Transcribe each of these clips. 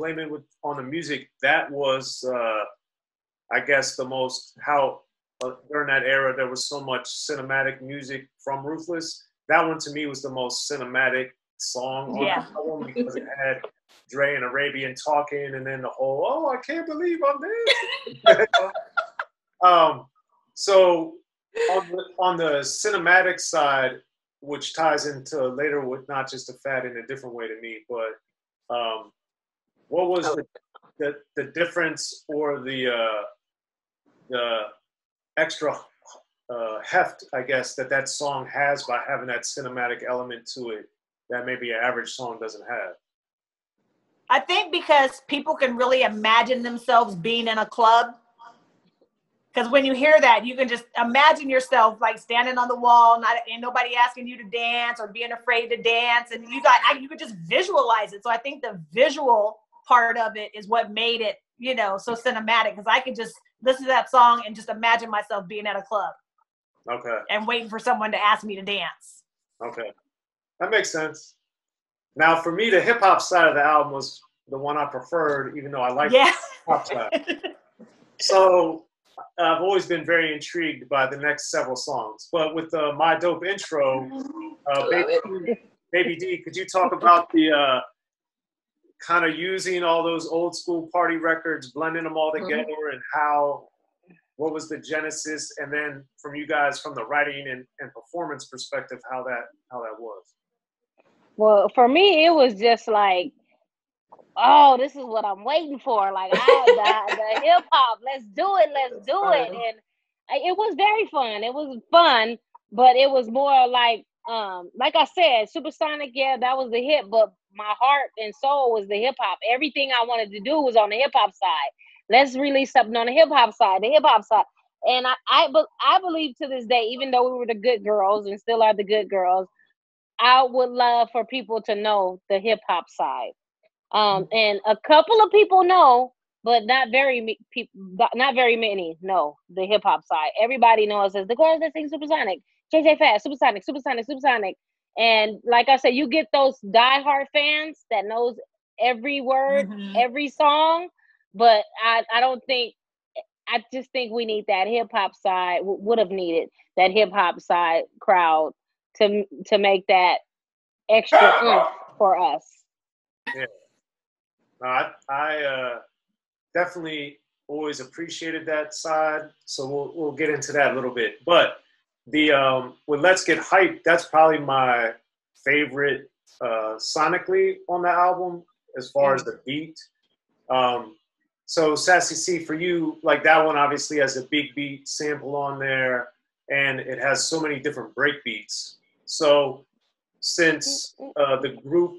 blame it on the music. That was, I guess, the most, how during that era, there was so much cinematic music from Ruthless. That one to me was the most cinematic song on the album because it had Dre and Arabian talking, and then the whole, oh, I can't believe I'm there. So on the cinematic side, which ties into later with Not Just a Fad in a different way to me, but what was the difference or the extra heft, I guess, that song has by having that cinematic element to it that maybe an average song doesn't have? I think because people can really imagine themselves being in a club. Because when you hear that, you can just imagine yourself like standing on the wall, ain't nobody asking you to dance or being afraid to dance. And you could just visualize it. So I think the visual part of it is what made it, you know, so cinematic. Because I could just listen to that song and just imagine myself being at a club. Okay. And waiting for someone to ask me to dance. Okay. That makes sense. Now, for me, the hip hop side of the album was the one I preferred, even though I like the hip hop side. So I've always been very intrigued by the next several songs. But with the My Dope intro, Baby D, could you talk about the kind of using all those old school party records, blending them all together, and what was the genesis, and then from you guys, from the writing and performance perspective, how that was? Well, for me, it was just like, oh, this is what I'm waiting for. Like, the hip hop, let's do it. And it was very fun. It was fun, but it was more like I said, Supersonic, yeah, that was the hit, but my heart and soul was the hip hop. Everything I wanted to do was on the hip hop side. Let's release something on the hip hop side, And I believe to this day, even though we were the good girls and still are the good girls, I would love for people to know the hip hop side. And a couple of people know, but not very many know the hip hop side. Everybody knows as the girls that sing Supersonic, JJ Fast, Supersonic. And like I said, you get those diehard fans that knows every word, every song. But I just think we need that hip hop side, would have needed that hip hop side crowd to make that extra oomph for us. Yeah. I definitely always appreciated that side. So we'll get into that a little bit. But with Let's Get Hyped, that's probably my favorite sonically on the album as far as the beat. So Sassy C, for you, like that one obviously has a big beat sample on there, and it has so many different break beats. So since the group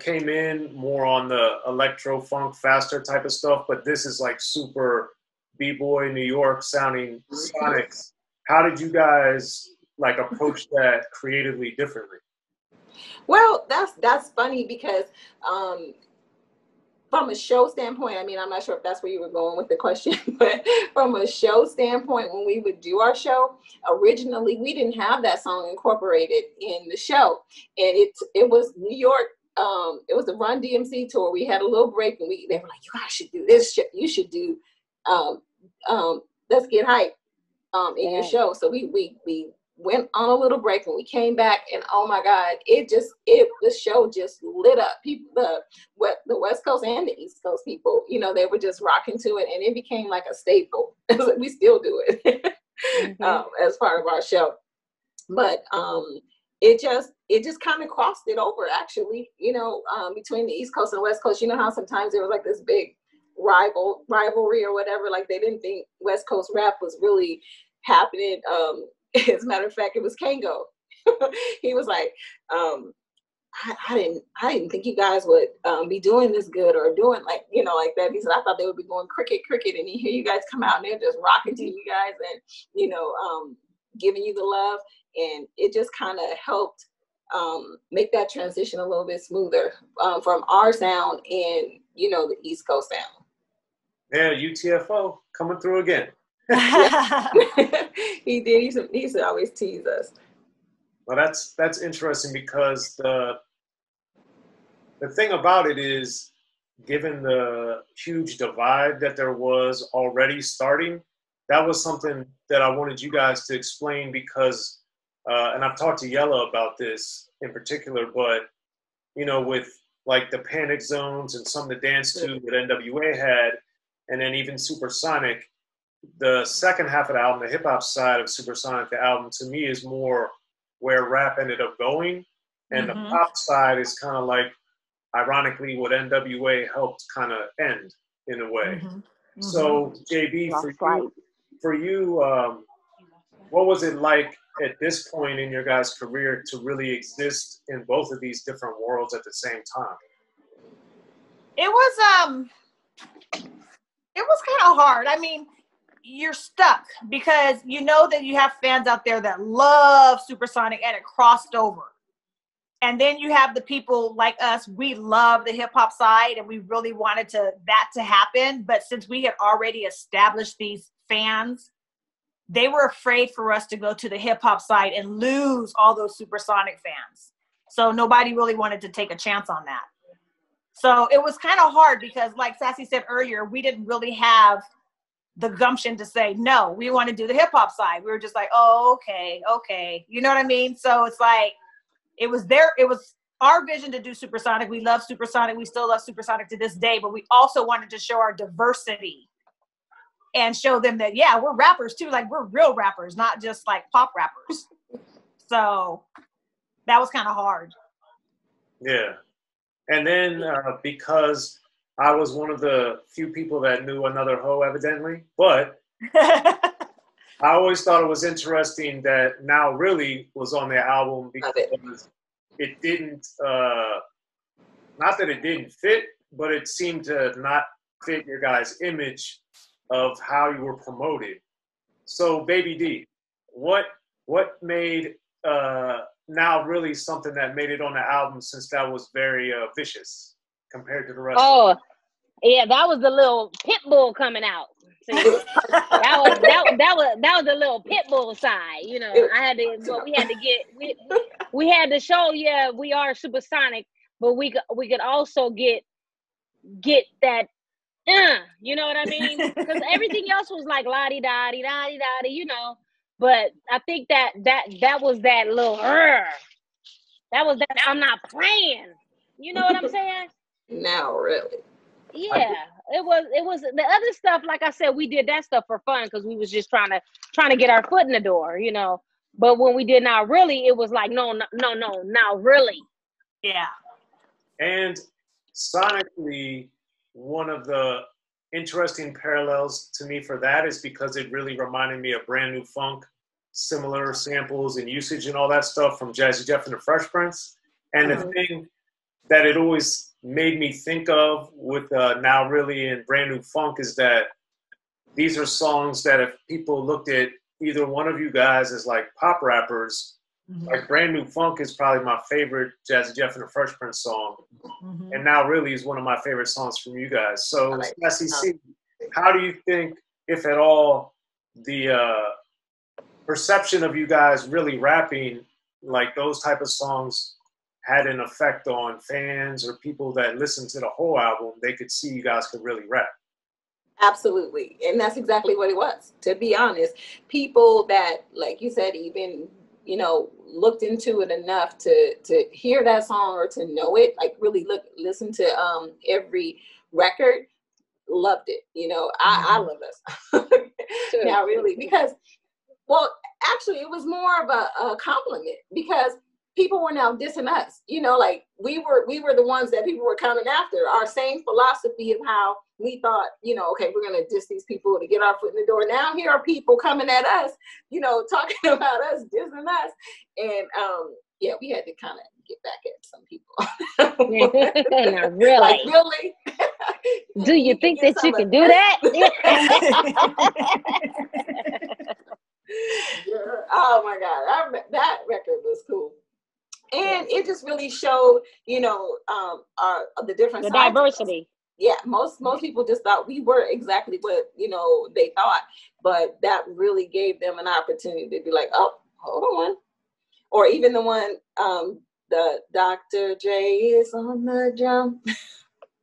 came in more on the electro funk faster type of stuff, but this is like super B-boy New York sounding sonics, how did you guys like approach that creatively differently? Well, that's funny because from a show standpoint, I mean, I'm not sure if that's where you were going with the question, but from a show standpoint, when we would do our show, originally we didn't have that song incorporated in the show. And it was New York, it was the Run-DMC tour. We had a little break and they were like, you guys should do this, you should do Let's Get Hyped in your show. So we went on a little break and we came back, and oh my God, the show just lit up. People, the West Coast and the East Coast people, you know, they were just rocking to it, and it became like a staple. We still do it as part of our show. But it just kind of crossed it over, actually, you know, between the East Coast and the West Coast. You know how sometimes there was like this big rivalry or whatever, like they didn't think West Coast rap was really happening. As a matter of fact, it was Kango. He was like, I didn't think you guys would be doing this good or doing like, you know, like that. He said, I thought they would be going cricket. And you hear you guys come out and they're just rocking to you guys and, you know, giving you the love. And it just kind of helped make that transition a little bit smoother from our sound and, you know, the East Coast sound. Yeah, UTFO coming through again. He did. He used to always tease us. Well, that's interesting because the thing about it is given the huge divide that there was already starting, that was something that I wanted you guys to explain because, and I've talked to Yella about this in particular, but, you know, with like the Panic Zones and some of the dance to that N.W.A had, and then even Supersonic, the second half of the album, the hip hop side of Supersonic, the album to me is more where rap ended up going. And the pop side is kind of like, ironically, what N.W.A helped kind of end in a way. So, J.B, for you, what was it like at this point in your guys' career to really exist in both of these different worlds at the same time? It was kind of hard. I mean, you're stuck because you know that you have fans out there that love Supersonic and it crossed over. And then you have the people like us, we love the hip hop side and we really wanted that to happen. But since we had already established these fans, they were afraid for us to go to the hip hop side and lose all those Supersonic fans. So nobody really wanted to take a chance on that. So it was kind of hard because like Sassy said earlier, we didn't really have the gumption to say, no, we want to do the hip hop side. We were just like, oh, okay. You know what I mean? So it's like, it was our vision to do Supersonic. We love Supersonic. We still love Supersonic to this day, but we also wanted to show our diversity and show them that, yeah, we're rappers too. Like we're real rappers, not just like pop rappers. So that was kind of hard. Yeah. And then because I was one of the few people that knew Another Hoe, evidently, but I always thought it was interesting that Now Really was on their album because it didn't, not that it didn't fit, but it seemed to not fit your guys' image of how you were promoted. So, Baby D, what made Now Really something that made it on the album, since that was very vicious compared to the rest of it? Yeah, that was the little Pitbull coming out. See, that was the little Pitbull side, you know. We had to show, yeah, we are Supersonic, but we could also get that, you know what I mean? Because everything else was like la-di-da-di-da-di-da-di, you know. But I think that was that little, that was that I'm not playing. You know what I'm saying? Now Really. Yeah, it was the other stuff. Like I said, we did that stuff for fun because we was just trying to get our foot in the door, you know. But when we did Now Really, it was like no, Now Really. Yeah. And sonically, one of the interesting parallels to me for that is because it really reminded me of Brand New Funk, similar samples and usage and all that stuff from Jazzy Jeff and the Fresh Prince. And the thing that it always made me think of with Now Really and Brand New Funk is that these are songs that if people looked at either one of you guys as like pop rappers, like Brand New Funk is probably my favorite Jazzy Jeff and the Fresh Prince song. And Now Really is one of my favorite songs from you guys. So, SEC, how do you think, if at all, the perception of you guys really rapping like those type of songs had an effect on fans or people that listened to the whole album? They could see you guys could really rap. Absolutely. And that's exactly what it was. To be honest, people that, like you said, even, you know, looked into it enough to hear that song or to know it, like really listen to every record, loved it. You know, I love this. Now Really, because, well, actually it was more of a compliment because people were now dissing us, you know, like we were the ones that people were coming after. Our same philosophy of how we thought, you know, okay, we're going to diss these people to get our foot in the door. Now here are people coming at us, you know, talking about us, dissing us. And yeah, we had to kind of get back at some people. Not really. Like, really? Do you think that you can do that? Oh my God, that record was cool. And it just really showed, you know, the different the sides diversity. Yeah, most people just thought we were exactly what, you know, they thought, but that really gave them an opportunity to be like, oh, hold on. Or even the one, the Dr. J is on the jump.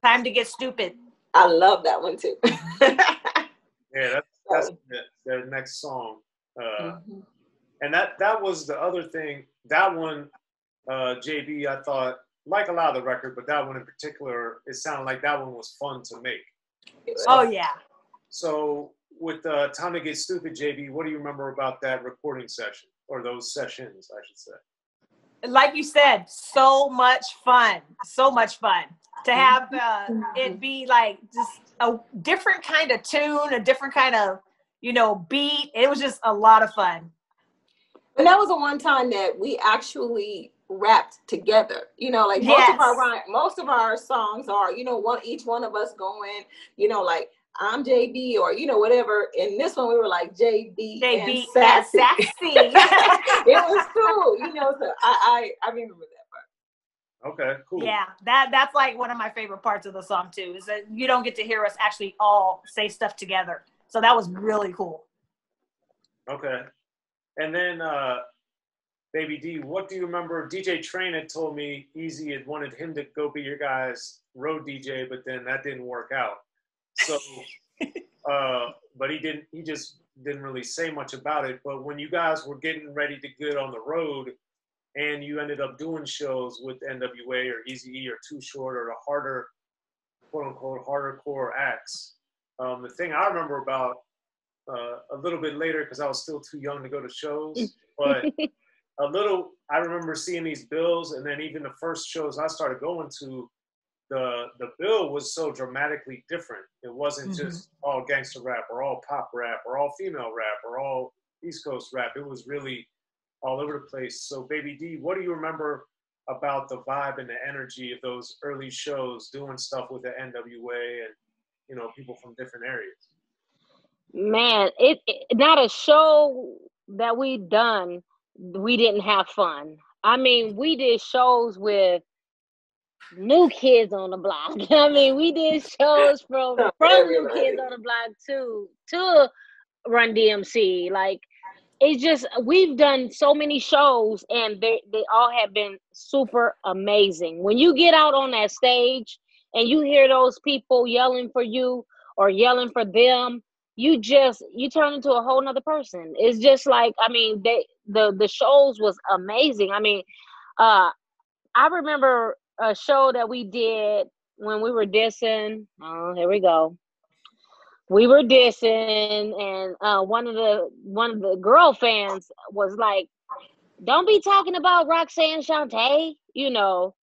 Time to Get Stupid. I love that one too. Yeah, that's their next song. And that was the other thing. That one, JB, I thought, like a lot of the record, but that one in particular, it sounded like that one was fun to make. Oh yeah. So with Time to Get Stupid, JB, what do you remember about that recording session, or those sessions, I should say? Like you said, so much fun. So much fun to have it be like just a different kind of tune, a different kind of, you know, beat. It was just a lot of fun. And that was the one time that we actually rapped together. You know, like most of our songs are, you know, each one of us going, you know, like I'm JB or, you know, whatever. In this one, we were like JB and Sassy. It was cool, you know. So I remember that part. Okay, cool. Yeah, that's like one of my favorite parts of the song too. Is that you don't get to hear us actually all say stuff together. So that was really cool. Okay. And then, Baby D, what do you remember? DJ Train had told me Easy had wanted him to go be your guys' road DJ, but then that didn't work out. So, but he just didn't really say much about it. But when you guys were getting ready to get on the road and you ended up doing shows with N.W.A. or Eazy-E or Too Short or the harder, quote unquote, harder core acts, the thing I remember about a little bit later, because I was still too young to go to shows, but I remember seeing these bills, and then even the first shows I started going to, the bill was so dramatically different. It wasn't just all gangster rap or all pop rap or all female rap or all East Coast rap. It was really all over the place. So Baby D, what do you remember about the vibe and the energy of those early shows, doing stuff with the N.W.A. and, you know, people from different areas? Man, it not a show that we done, we didn't have fun. I mean, we did shows with New Kids on the Block. I mean, we did shows from New Kids on the Block to Run-DMC. Like, it's just, we've done so many shows and they all have been super amazing. When you get out on that stage and you hear those people yelling for you or yelling for them, you turn into a whole nother person. It's just like, I mean, the shows was amazing. I mean, I remember a show that we did when we were dissing. Oh, here we go. We were dissing, and one of the girl fans was like, "Don't be talking about Roxanne, Shante," you know.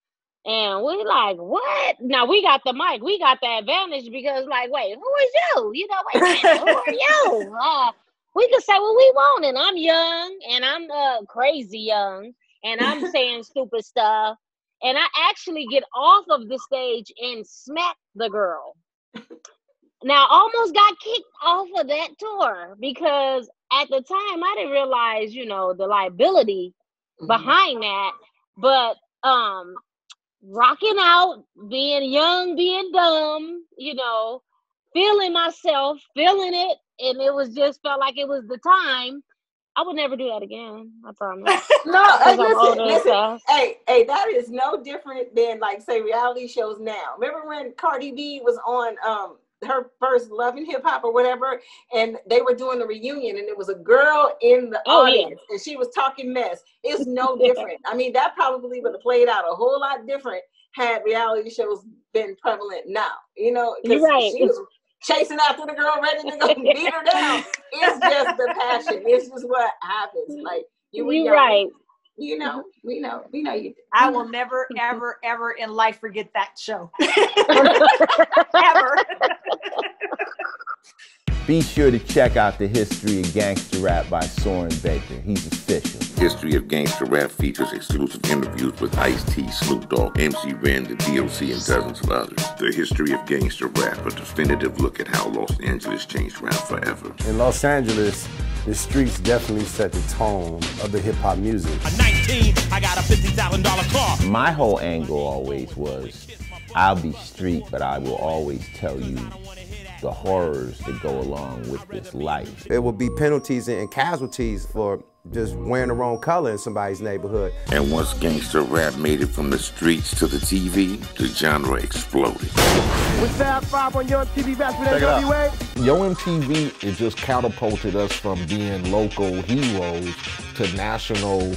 And we're like, what? Now we got the mic. We got the advantage because, like, wait, who is you? You know, wait a minute, who are you? We can say what we want, and I'm young, and I'm crazy young, and I'm saying stupid stuff. And I actually get off of the stage and smack the girl. Now, almost got kicked off of that tour because at the time I didn't realize, you know, the liability behind that. But rocking out, being young, being dumb, you know, feeling myself, feeling it, and it was just felt like it was the time. I would never do that again. I promise. No, listen. Hey, that is no different than, like, say, reality shows now. Remember when Cardi B was on her first Love and Hip Hop or whatever, and they were doing the reunion, and it was a girl in the audience, and she was talking mess. It's no different. I mean, that probably would have played out a whole lot different had reality shows been prevalent now. You know, because she was chasing after the girl, ready to go beat her down. It's just the passion. It's just what happens. Like you're right. You know, we know you did. I will never, ever, ever in life forget that show. Ever. Be sure to check out the History of Gangster Rap by Soren Baker. He's official. History of Gangster Rap features exclusive interviews with Ice-T, Snoop Dogg, MC Ren, the D.O.C, and dozens of others. The History of Gangster Rap, a definitive look at how Los Angeles changed rap forever. In Los Angeles, the streets definitely set the tone of the hip-hop music. At 19, I got a $50,000 car. My whole angle always was, I'll be street, but I will always tell you the horrors that go along with this life. There will be penalties and casualties for just wearing the wrong color in somebody's neighborhood. And once gangster rap made it from the streets to the TV, the genre exploded. With Fab 5 on Yo MTV Raps with N.W.A. Yo MTV, it just catapulted us from being local heroes to national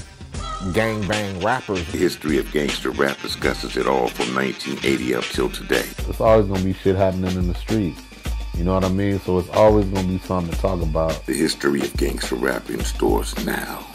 gangbang rappers. The history of gangster rap discusses it all from 1980 up till today. It's always gonna be shit happening in the streets. You know what I mean? So it's always gonna be something to talk about. The history of gangster rap in stores now.